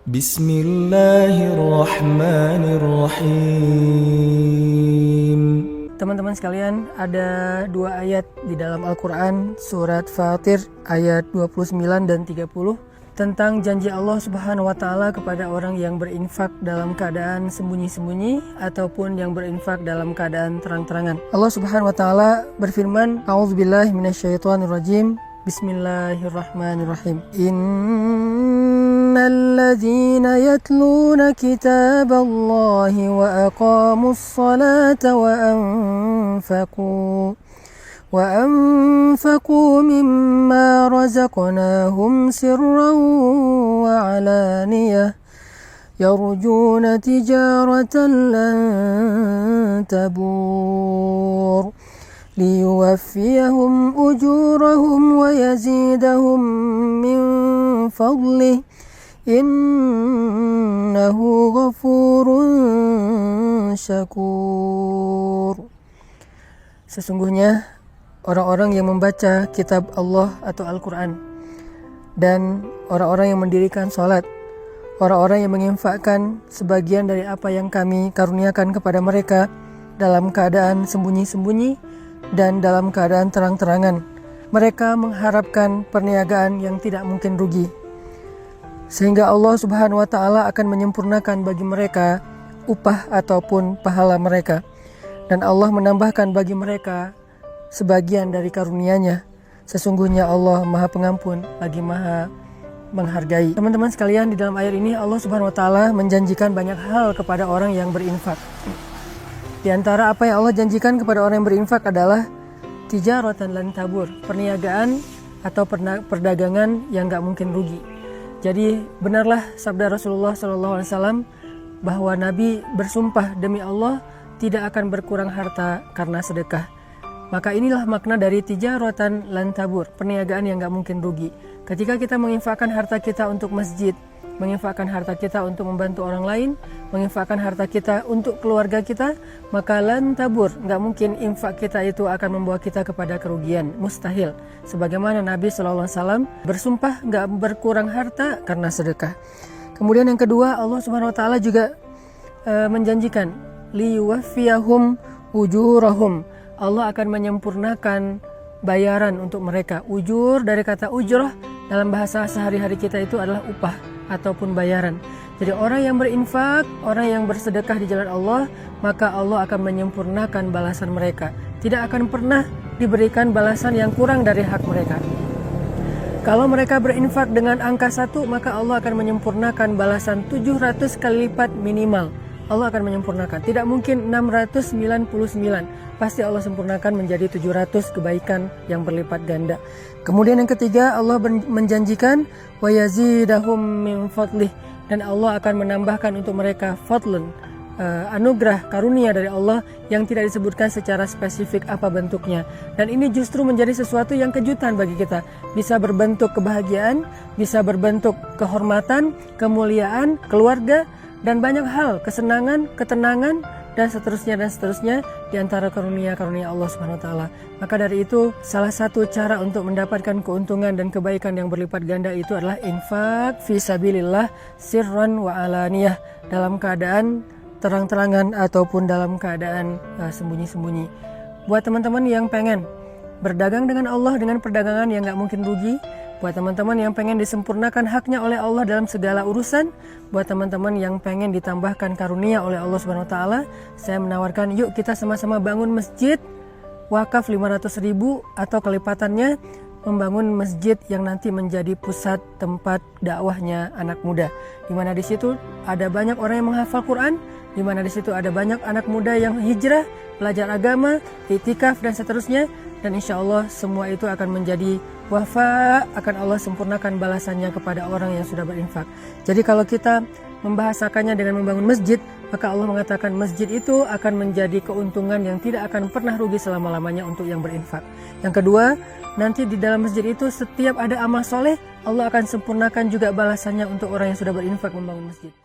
Bismillahirrahmanirrahim. Teman-teman sekalian, ada dua ayat di dalam Al-Quran, surat Fatir ayat 29 dan 30 tentang janji Allah Subhanahu wa Ta'ala kepada orang yang berinfak dalam keadaan sembunyi-sembunyi ataupun yang berinfak dalam keadaan terang-terangan. Allah Subhanahu wa Ta'ala berfirman, A'udzubillahi minasyaitonirrajim. Bismillahirrahmanirrahim. Innalladzina yatluna kitaballahi wa aqamus salata wa anfaqu mimma razaqnahum sirran wa alaniyah yarjuna tijaratan lan tabur liyuwaffiyahum ujurahum wa yazidahum min fadlih innahu ghafurun syakur. Sesungguhnya orang-orang yang membaca kitab Allah atau Al-Quran dan orang-orang yang mendirikan sholat, orang-orang yang menginfakkan sebagian dari apa yang kami karuniakan kepada mereka dalam keadaan sembunyi-sembunyi dan dalam keadaan terang-terangan, mereka mengharapkan perniagaan yang tidak mungkin rugi, sehingga Allah Subhanahu wa Ta'ala akan menyempurnakan bagi mereka upah ataupun pahala mereka, dan Allah menambahkan bagi mereka sebagian dari karunia-Nya. Sesungguhnya Allah Maha Pengampun lagi Maha Menghargai. Teman-teman sekalian, di dalam ayat ini Allah Subhanahu wa Ta'ala menjanjikan banyak hal kepada orang yang berinfak. Di antara apa yang Allah janjikan kepada orang yang berinfak adalah tijaratan lan tabur, perniagaan atau perdagangan yang gak mungkin rugi. Jadi benarlah sabda Rasulullah SAW bahwa Nabi bersumpah demi Allah tidak akan berkurang harta karena sedekah. Maka inilah makna dari tijaratan lan tabur, perniagaan yang gak mungkin rugi. Ketika kita menginfakkan harta kita untuk masjid, menginfakkan harta kita untuk membantu orang lain, menginfakkan harta kita untuk keluarga kita, maka lan tabur, gak mungkin infak kita itu akan membawa kita kepada kerugian, mustahil. Sebagaimana Nabi SAW bersumpah gak berkurang harta karena sedekah. Kemudian yang kedua, Allah Subhanahu wa Ta'ala juga menjanjikan liyuwaffiyahum ujurahum, Allah akan menyempurnakan bayaran untuk mereka. Ujur dari kata ujrah dalam bahasa sehari-hari kita itu adalah upah ataupun bayaran. Jadi orang yang berinfak, orang yang bersedekah di jalan Allah, maka Allah akan menyempurnakan balasan mereka. Tidak akan pernah diberikan balasan yang kurang dari hak mereka. Kalau mereka berinfak dengan angka 1, maka Allah akan menyempurnakan balasan 700 kali lipat minimal. Allah akan menyempurnakan. Tidak mungkin 699. Pasti Allah sempurnakan menjadi 700 kebaikan yang berlipat ganda. Kemudian yang ketiga, Allah menjanjikan wa yazidahum min fadlih, dan Allah akan menambahkan untuk mereka fadlun, anugerah karunia dari Allah yang tidak disebutkan secara spesifik apa bentuknya. Dan ini justru menjadi sesuatu yang kejutan bagi kita. Bisa berbentuk kebahagiaan, bisa berbentuk kehormatan, kemuliaan, keluarga, dan banyak hal, kesenangan, ketenangan, dan seterusnya di antara karunia-karunia Allah Subhanahu wa Ta'ala. Maka dari itu, salah satu cara untuk mendapatkan keuntungan dan kebaikan yang berlipat ganda itu adalah infak fi sabilillah sirran wa alaniyah, dalam keadaan terang-terangan ataupun dalam keadaan sembunyi-sembunyi. Buat teman-teman yang pengen berdagang dengan Allah dengan perdagangan yang gak mungkin rugi, buat teman-teman yang pengen disempurnakan haknya oleh Allah dalam segala urusan, buat teman-teman yang pengen ditambahkan karunia oleh Allah Subhanahu wa Ta'ala, saya menawarkan yuk kita sama-sama bangun masjid wakaf 500.000 atau kelipatannya, membangun masjid yang nanti menjadi pusat tempat dakwahnya anak muda, di mana di situ ada banyak orang yang menghafal Quran, di mana di situ ada banyak anak muda yang hijrah, belajar agama, iktikaf dan seterusnya. Dan insya Allah semua itu akan menjadi wafa, akan Allah sempurnakan balasannya kepada orang yang sudah berinfak. Jadi kalau kita membahasakannya dengan membangun masjid, maka Allah mengatakan masjid itu akan menjadi keuntungan yang tidak akan pernah rugi selama-lamanya untuk yang berinfak. Yang kedua, nanti di dalam masjid itu setiap ada amal soleh, Allah akan sempurnakan juga balasannya untuk orang yang sudah berinfak membangun masjid.